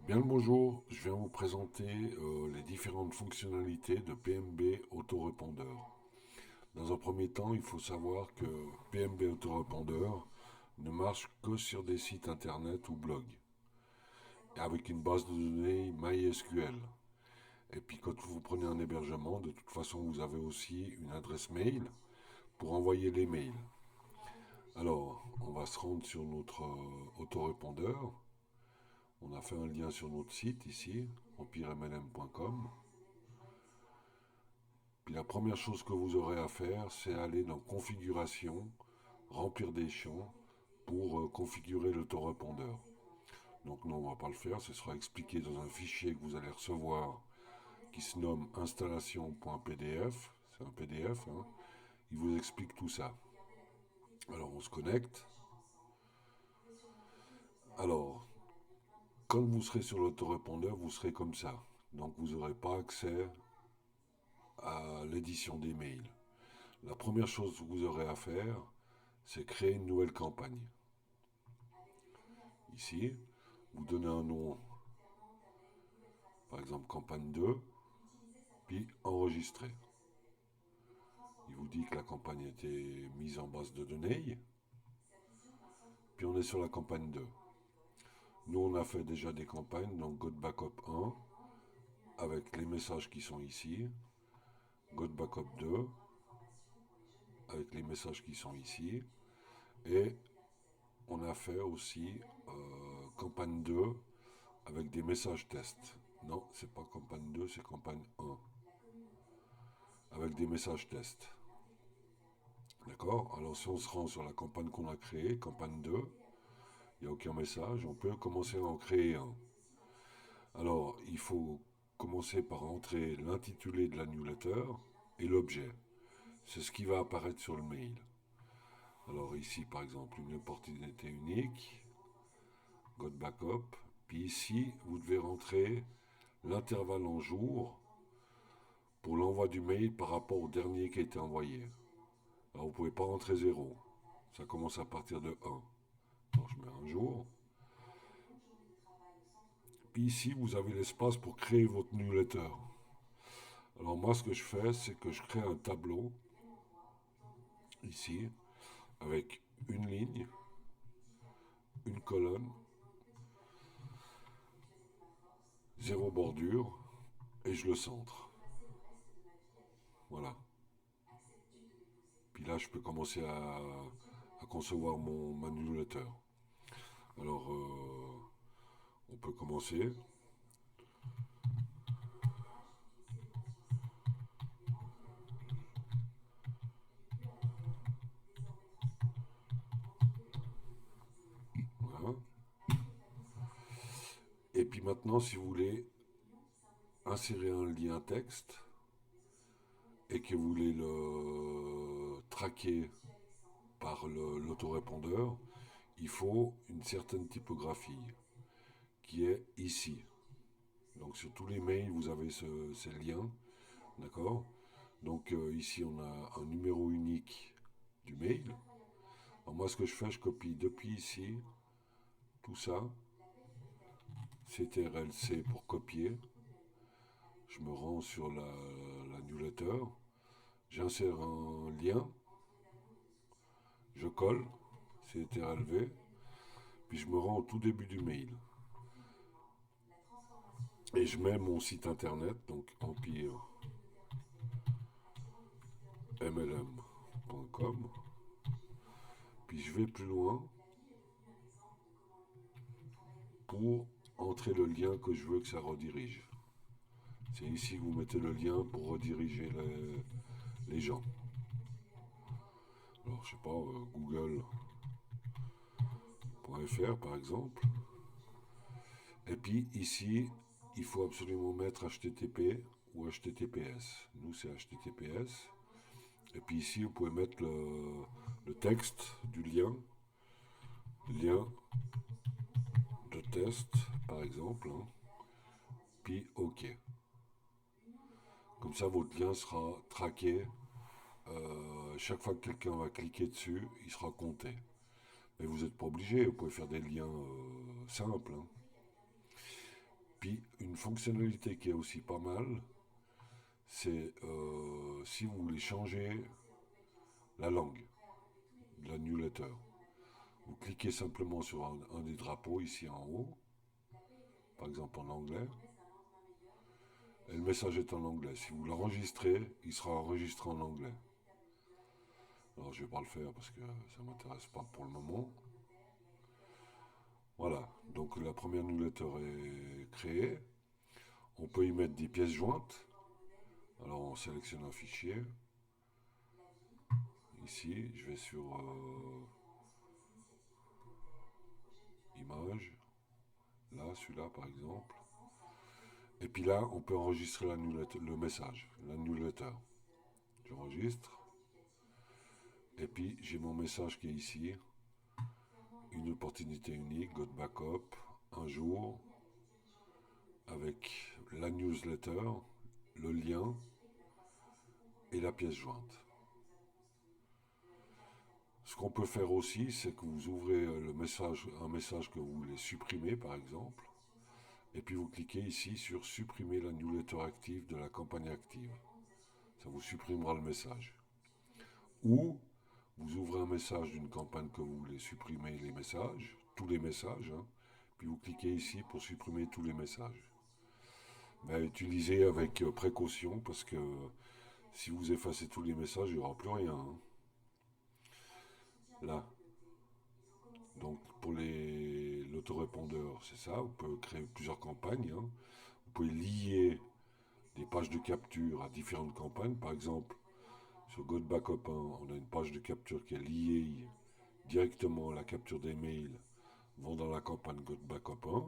Bien le bonjour, je viens vous présenter les différentes fonctionnalités de PMB autorépondeur. Dans un premier temps, il faut savoir que PMB autorépondeur ne marche que sur des sites internet ou blogs, avec une base de données MySQL. Et puis quand vous prenez un hébergement, de toute façon, vous avez aussi une adresse mail pour envoyer les mails. Alors, on va se rendre sur notre autorépondeur. On a fait un lien sur notre site ici, empiremlm.com. Puis la première chose que vous aurez à faire, c'est aller dans Configuration, remplir des champs pour configurer l'autorépondeur. Donc non, on ne va pas le faire, ce sera expliqué dans un fichier que vous allez recevoir qui se nomme installation.pdf. C'est un PDF, hein. Il vous explique tout ça. Alors on se connecte. Alors, quand vous serez sur l'autorépondeur, vous serez comme ça. Donc vous n'aurez pas accès à l'édition des mails. La première chose que vous aurez à faire, c'est créer une nouvelle campagne. Ici, vous donnez un nom, par exemple campagne 2, puis enregistrer. Il vous dit que la campagne a été mise en base de données, puis on est sur la campagne 2. Nous, on a fait déjà des campagnes, donc Go Backup 1, avec les messages qui sont ici, Go Backup 2, avec les messages qui sont ici, et on a fait aussi campagne 2 avec des messages tests. Non, c'est pas campagne 2, c'est campagne 1, avec des messages tests. D'accord? Alors si on se rend sur la campagne qu'on a créée, campagne 2, il n'y a aucun message, on peut commencer à en créer un. Alors il faut commencer par entrer l'intitulé de la newsletter et l'objet. C'est ce qui va apparaître sur le mail. Alors ici par exemple une opportunité unique, Got Backup, puis ici vous devez rentrer l'intervalle en jours pour l'envoi du mail par rapport au dernier qui a été envoyé. Alors vous ne pouvez pas rentrer 0, ça commence à partir de 1. Alors je mets un jour. Puis ici, vous avez l'espace pour créer votre newsletter. Alors moi, ce que je fais, c'est que je crée un tableau, ici, avec une ligne, une colonne, zéro bordure, et je le centre. Voilà. Puis là, je peux commencer à concevoir ma newsletter. Alors, on peut commencer. Voilà. Et puis maintenant, si vous voulez insérer un lien texte et que vous voulez le traquer par l'autorépondeur, il faut une certaine typographie qui est ici. Donc sur tous les mails, vous avez ces liens, d'accord? Donc ici, on a un numéro unique du mail. Alors moi, ce que je fais, je copie depuis ici tout ça, CTRL-C pour copier. Je me rends sur la newsletter, j'insère un lien, je colle, CTRL-V, puis je me rends au tout début du mail. Et je mets mon site internet, donc empiremlm.com. Puis je vais plus loin pour entrer le lien que je veux que ça redirige. C'est ici que vous mettez le lien pour rediriger les gens. Alors je sais pas, google.fr par exemple. Et puis ici, il faut absolument mettre HTTP ou HTTPS. Nous c'est HTTPS. Et puis ici, vous pouvez mettre le texte du lien de test, par exemple, hein, puis OK. Comme ça, votre lien sera traqué. Chaque fois que quelqu'un va cliquer dessus, il sera compté. Mais vous n'êtes pas obligé, vous pouvez faire des liens simples, hein. Puis une fonctionnalité qui est aussi pas mal, c'est si vous voulez changer la langue de la newsletter. Vous cliquez simplement sur un des drapeaux ici en haut, par exemple en anglais, et le message est en anglais. Si vous l'enregistrez, il sera enregistré en anglais. Alors je ne vais pas le faire parce que ça ne m'intéresse pas pour le moment. Voilà, donc la première newsletter est créée. On peut y mettre des pièces jointes. Alors on sélectionne un fichier. Ici, je vais sur Images. Là, celui-là par exemple. Et puis là, on peut enregistrer le message, la newsletter. J'enregistre. Et puis j'ai mon message qui est ici. Une opportunité unique, Got Backup, un jour, avec la newsletter, le lien et la pièce jointe. Ce qu'on peut faire aussi, c'est que vous ouvrez un message que vous voulez supprimer, par exemple, et puis vous cliquez ici sur supprimer la newsletter active de la campagne active. Ça vous supprimera le message. Ou vous ouvrez un message d'une campagne que vous voulez supprimer les messages, tous les messages, hein, puis vous cliquez ici pour supprimer tous les messages. Mais utilisez avec précaution parce que si vous effacez tous les messages, il n'y aura plus rien, hein. Là. Donc pour l'autorépondeur, c'est ça. Vous pouvez créer plusieurs campagnes, hein. Vous pouvez lier des pages de capture à différentes campagnes. Par exemple, sur Got Backup 1, on a une page de capture qui est liée directement à la capture des mails vont dans la campagne Got Backup 1.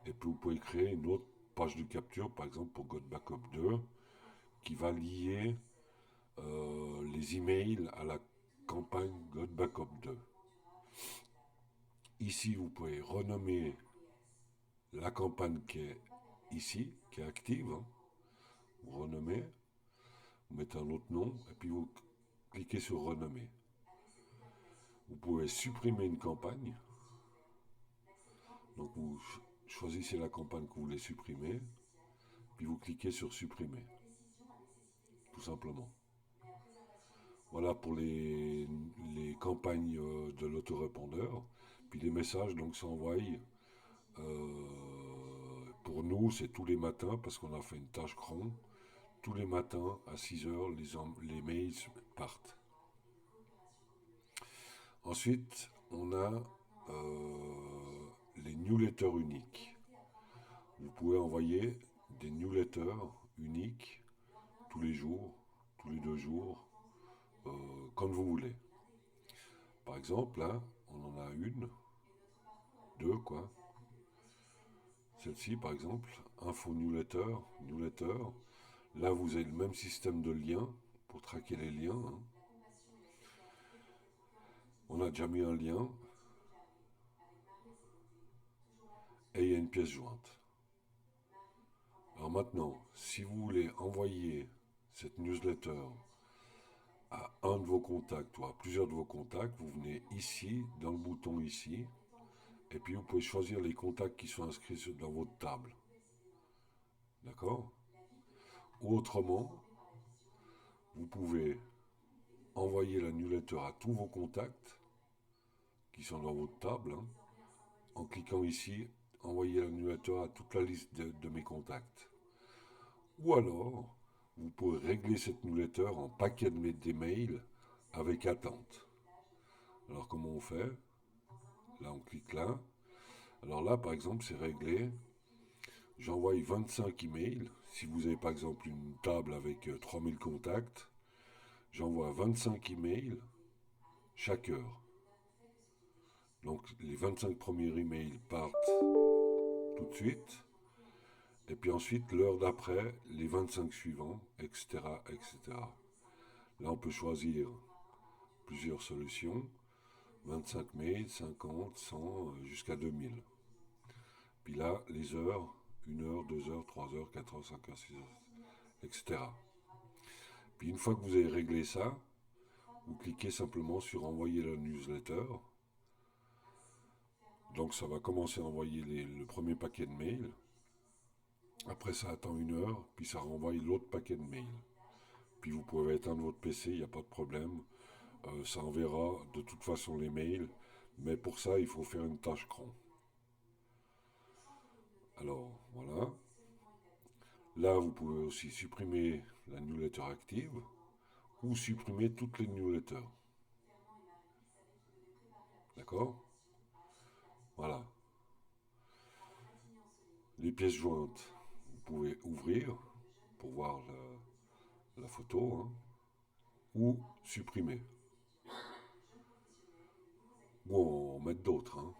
Et puis vous pouvez créer une autre page de capture, par exemple pour Got Backup 2, qui va lier les emails à la campagne Got Backup 2. Ici, vous pouvez renommer la campagne qui est ici, qui est active. Hein. Vous renommez, vous mettez un autre nom, et puis vous cliquez sur renommer. Vous pouvez supprimer une campagne. Donc vous choisissez la campagne que vous voulez supprimer, puis vous cliquez sur supprimer. Tout simplement. Voilà pour les campagnes de l'autorépondeur. Puis les messages donc s'envoient. Pour nous, c'est tous les matins parce qu'on a fait une tâche cron. Tous les matins à 6 heures, les mails partent. Ensuite, on a les newsletters uniques. Vous pouvez envoyer des newsletters uniques tous les jours, tous les 2 jours, comme vous voulez. Par exemple, là, on en a une, deux, quoi. Celle-ci, par exemple, info newsletter. Là, vous avez le même système de liens pour traquer les liens. Hein. On a déjà mis un lien et il y a une pièce jointe. Alors maintenant, si vous voulez envoyer cette newsletter à un de vos contacts ou à plusieurs de vos contacts, vous venez ici, dans le bouton ici, et puis vous pouvez choisir les contacts qui sont inscrits dans votre table. D'accord? Ou autrement, vous pouvez envoyer la newsletter à tous vos contacts qui sont dans votre table, hein, en cliquant ici, envoyer la newsletter à toute la liste de mes contacts. Ou alors, vous pouvez régler cette newsletter en paquet des mails avec attente. Alors comment on fait? Là, on clique là. Alors là, par exemple, c'est réglé. J'envoie 25 emails. Si vous avez par exemple une table avec 3000 contacts, j'envoie 25 emails chaque heure. Donc les 25 premiers emails partent tout de suite. Et puis ensuite, l'heure d'après, les 25 suivants, etc., etc. Là, on peut choisir plusieurs solutions. 25 mails, 50, 100, jusqu'à 2000. Puis là, les heures, 1 heure, 2 heures, 3 heures, 4 heures, 5 heures, 6 heures, etc. Puis une fois que vous avez réglé ça, vous cliquez simplement sur envoyer la newsletter. Donc ça va commencer à envoyer le premier paquet de mails. Après ça attend 1 heure, puis ça renvoie l'autre paquet de mails. Puis vous pouvez éteindre votre PC, il n'y a pas de problème. Ça enverra de toute façon les mails. Mais pour ça, il faut faire une tâche cron. Alors voilà. Là, vous pouvez aussi supprimer la newsletter active ou supprimer toutes les newsletters. D'accord? Voilà. Les pièces jointes, vous pouvez ouvrir pour voir la photo, hein, ou supprimer. Ou en mettre d'autres, hein.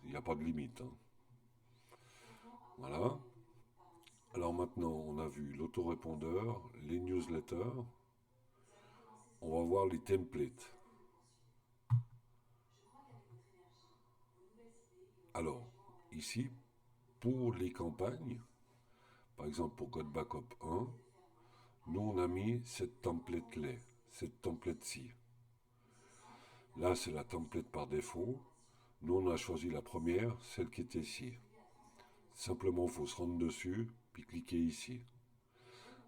Il n'y a pas de limite, hein. Voilà. Alors maintenant, on a vu l'autorépondeur, les newsletters. On va voir les templates. Alors, ici, pour les campagnes, par exemple pour Code Backup 1, nous on a mis cette template-là, cette template-ci. Là, c'est la template par défaut. Nous, on a choisi la première, celle qui était ici. Simplement, il faut se rendre dessus, puis cliquer ici.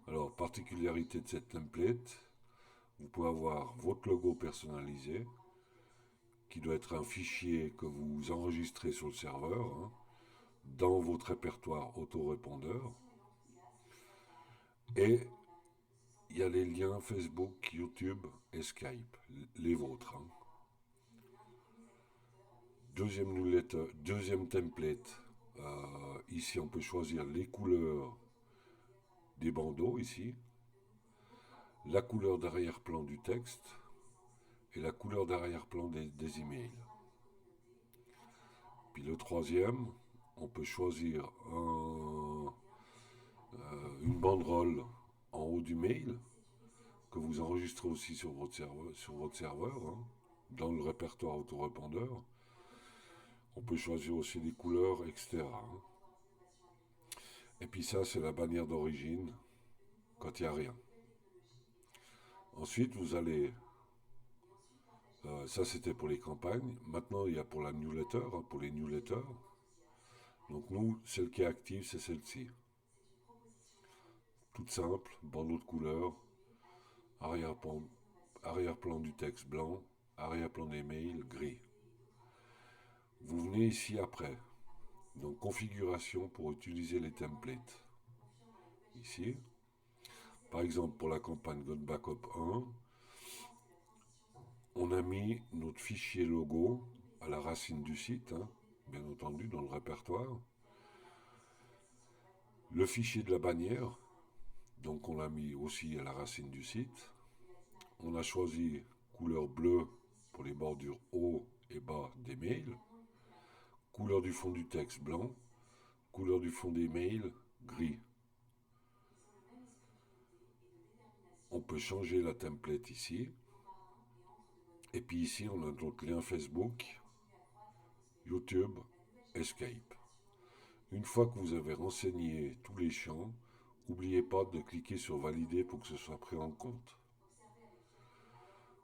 Alors, particularité de cette template, vous pouvez avoir votre logo personnalisé, qui doit être un fichier que vous enregistrez sur le serveur, hein, dans votre répertoire autorépondeur. Et il y a les liens Facebook, YouTube et Skype, les vôtres, hein. Deuxième newsletter, deuxième template. Ici, on peut choisir les couleurs des bandeaux, ici, la couleur d'arrière-plan du texte et la couleur d'arrière-plan des emails. Puis le troisième, on peut choisir une banderole en haut du mail que vous enregistrez aussi sur votre serveur, hein, dans le répertoire autorépondeur. On peut choisir aussi les couleurs, etc., hein. Et puis ça, c'est la bannière d'origine quand il n'y a rien. Ensuite, vous allez... ça, c'était pour les campagnes. Maintenant, il y a pour la newsletter, hein, pour les newsletters. Donc nous, celle qui est active, c'est celle-ci. Toute simple, bandeau de couleur, arrière-plan, arrière-plan du texte blanc, arrière-plan des mails gris. Vous venez ici après. Donc configuration pour utiliser les templates. Ici. Par exemple, pour la campagne God Backup 1, on a mis notre fichier logo à la racine du site, hein, bien entendu, dans le répertoire. Le fichier de la bannière, donc on l'a mis aussi à la racine du site. On a choisi couleur bleue pour les bordures haut et bas des mails. Couleur du fond du texte blanc. Couleur du fond des mails gris. On peut changer la template ici. Et puis ici, on a notre lien Facebook, YouTube, Escape. Une fois que vous avez renseigné tous les champs, n'oubliez pas de cliquer sur valider pour que ce soit pris en compte.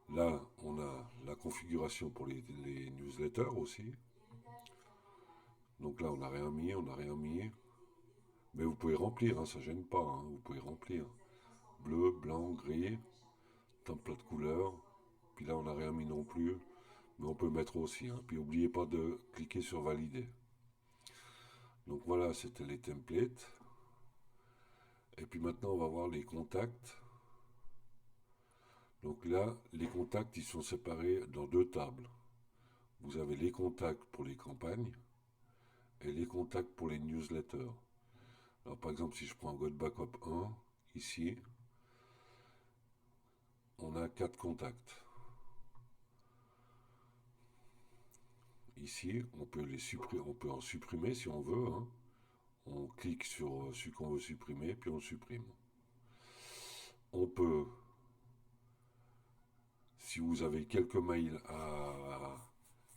Là, on a la configuration pour les newsletters aussi. Donc là, on n'a rien mis, on n'a rien mis. Mais vous pouvez remplir, hein, ça ne gêne pas, hein, vous pouvez remplir. Bleu, blanc, gris, template couleur. Puis là, on n'a rien mis non plus, mais on peut mettre aussi, hein. Puis n'oubliez pas de cliquer sur valider. Donc voilà, c'était les templates. Et puis maintenant, on va voir les contacts. Donc là, les contacts, ils sont séparés dans 2 tables. Vous avez les contacts pour les campagnes et les contacts pour les newsletters. Alors par exemple, si je prends God Backup 1, ici, on a 4 contacts. Ici, on peut en supprimer si on veut, hein. On clique sur ce qu'on veut supprimer, puis on le supprime. On peut, si vous avez quelques mails à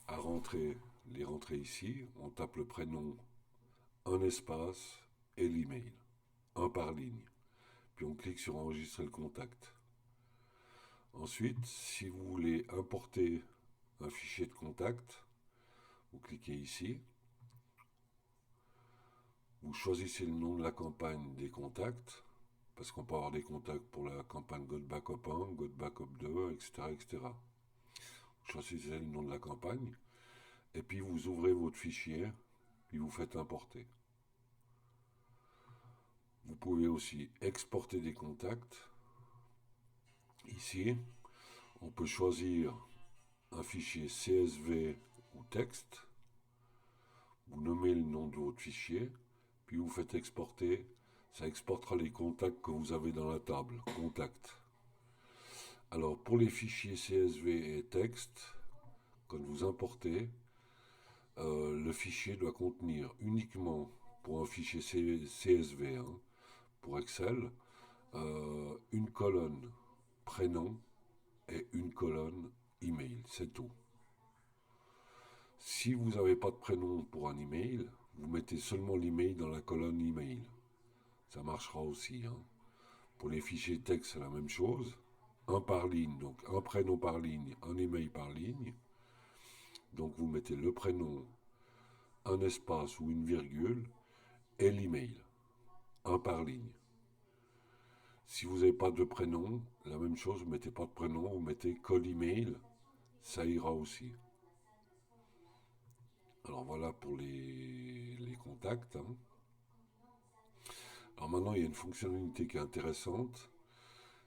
rentrer, les rentrer ici. On tape le prénom, un espace et l'email, un par ligne. Puis on clique sur enregistrer le contact. Ensuite, si vous voulez importer un fichier de contact, vous cliquez ici. Vous choisissez le nom de la campagne des contacts, parce qu'on peut avoir des contacts pour la campagne Got Backup 1, Got Backup 2, etc., etc. Vous choisissez le nom de la campagne, et puis vous ouvrez votre fichier, puis vous faites importer. Vous pouvez aussi exporter des contacts. Ici, on peut choisir un fichier CSV ou texte. Vous nommez le nom de votre fichier, puis vous faites exporter. Ça exportera les contacts que vous avez dans la table, contacts. Alors pour les fichiers CSV et texte, quand vous importez, le fichier doit contenir uniquement, pour un fichier CSV, hein, pour Excel, une colonne prénom et une colonne email, c'est tout. Si vous n'avez pas de prénom pour un email, vous mettez seulement l'email dans la colonne email. Ça marchera aussi, hein. Pour les fichiers texte, c'est la même chose. Un par ligne, donc un prénom par ligne, un email par ligne. Donc vous mettez le prénom, un espace ou une virgule, et l'email, un par ligne. Si vous n'avez pas de prénom, la même chose, vous ne mettez pas de prénom, vous mettez code email, ça ira aussi. Alors voilà pour les contacts, hein. Alors maintenant, il y a une fonctionnalité qui est intéressante,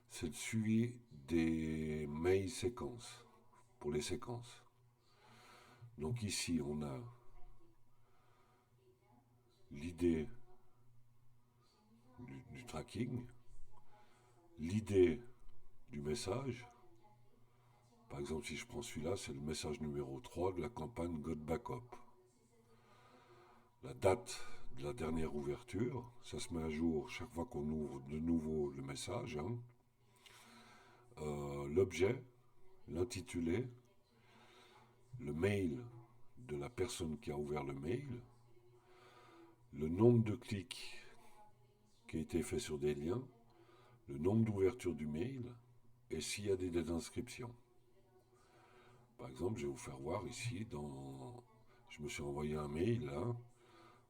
c'est le suivi des mail séquences, pour les séquences. Donc ici, on a l'idée du tracking, l'idée du message. Par exemple, si je prends celui-là, c'est le message numéro 3 de la campagne Got Backup. La date de la dernière ouverture, ça se met à jour chaque fois qu'on ouvre de nouveau le message, hein. L'objet, l'intitulé, le mail de la personne qui a ouvert le mail, le nombre de clics qui a été fait sur des liens, le nombre d'ouvertures du mail et s'il y a des désinscriptions. Par exemple, je vais vous faire voir ici, je me suis envoyé un mail là,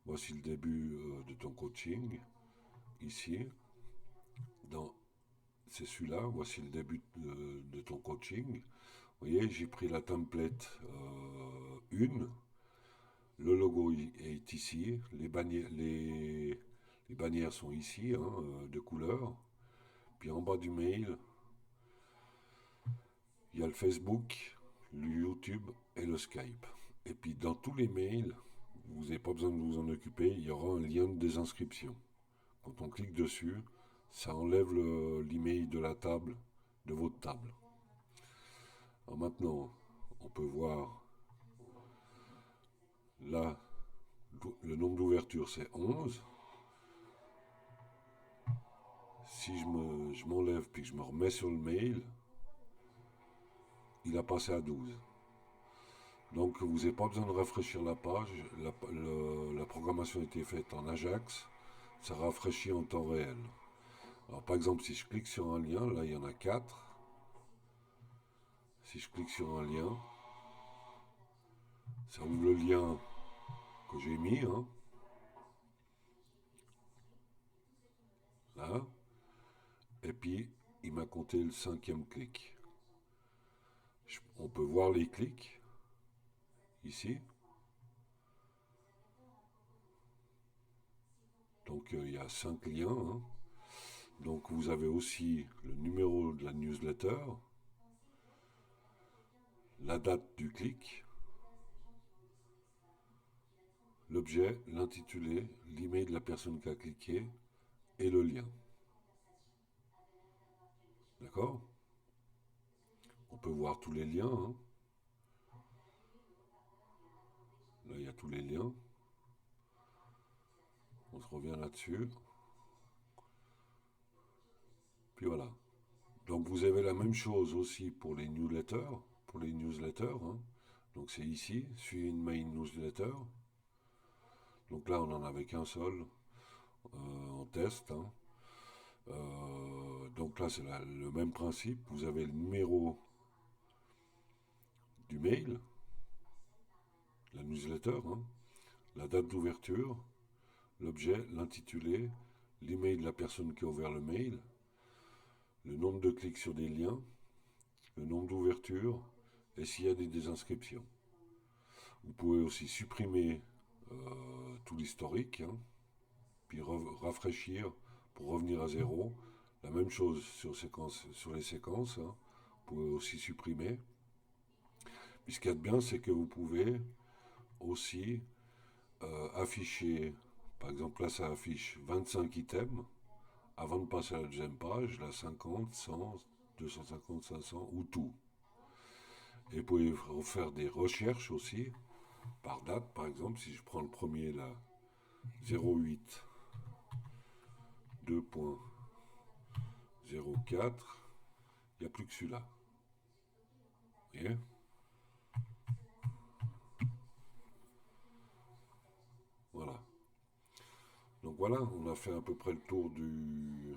voici le début de ton coaching, ici, c'est celui-là, voici le début de ton coaching. Vous voyez, j'ai pris la template 1, le logo est ici, les bannières sont ici, hein, de couleur. Puis en bas du mail, il y a le Facebook, le YouTube et le Skype. Et puis dans tous les mails, vous n'avez pas besoin de vous en occuper, il y aura un lien de désinscription. Quand on clique dessus, ça enlève l'email de la table, de votre table. Alors maintenant, on peut voir là, le nombre d'ouvertures c'est 11. Si je m'enlève puis que je me remets sur le mail, il a passé à 12. Donc vous n'avez pas besoin de rafraîchir la page, la programmation a été faite en Ajax, ça rafraîchit en temps réel. Alors par exemple si je clique sur un lien, là il y en a 4. Si je clique sur un lien, ça ouvre le lien que j'ai mis, hein, là, et puis il m'a compté le 5e clic. On peut voir les clics, ici. Donc il y a 5 liens, hein. Donc vous avez aussi le numéro de la newsletter, la date du clic, l'objet, l'intitulé, l'email de la personne qui a cliqué et le lien. D'accord? On peut voir tous les liens, hein. Là, il y a tous les liens. On se revient là-dessus. Puis voilà. Donc vous avez la même chose aussi pour les newsletters. Hein. Donc c'est ici, suivi une main newsletter. Donc là, on n'en avait qu'un seul en test, hein. Donc là, c'est le même principe. Vous avez le numéro du mail, la newsletter, hein, la date d'ouverture, l'objet, l'intitulé, l'email de la personne qui a ouvert le mail, le nombre de clics sur des liens, le nombre d'ouvertures et s'il y a des désinscriptions. Vous pouvez aussi supprimer tout l'historique, hein, puis rafraîchir pour revenir à zéro. La même chose sur les séquences, hein, vous pouvez aussi supprimer. Puis ce qu'il y a de bien, c'est que vous pouvez aussi afficher, par exemple là ça affiche 25 items, avant de passer à la deuxième page, là 50, 100, 250, 500 ou tout. Et vous pouvez faire des recherches aussi, par date par exemple, si je prends le premier là, 08 2.04, il n'y a plus que celui-là. Vous voyez? Voilà. Donc voilà, on a fait à peu près le tour de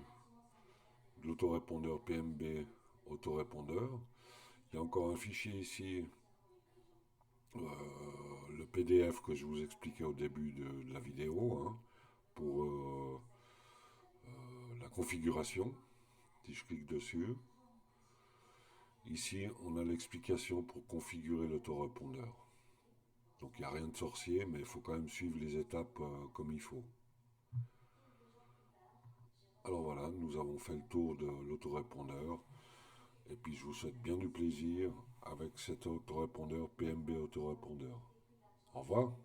l'autorépondeur PMB autorépondeur. Il y a encore un fichier ici, le PDF que je vous expliquais au début de la vidéo, hein, pour la configuration. Si je clique dessus, ici on a l'explication pour configurer l'autorépondeur. Donc il n'y a rien de sorcier, mais il faut quand même suivre les étapes comme il faut. Alors voilà, nous avons fait le tour de l'autorépondeur. Et puis je vous souhaite bien du plaisir avec cet autorépondeur PMB autorépondeur. Au revoir.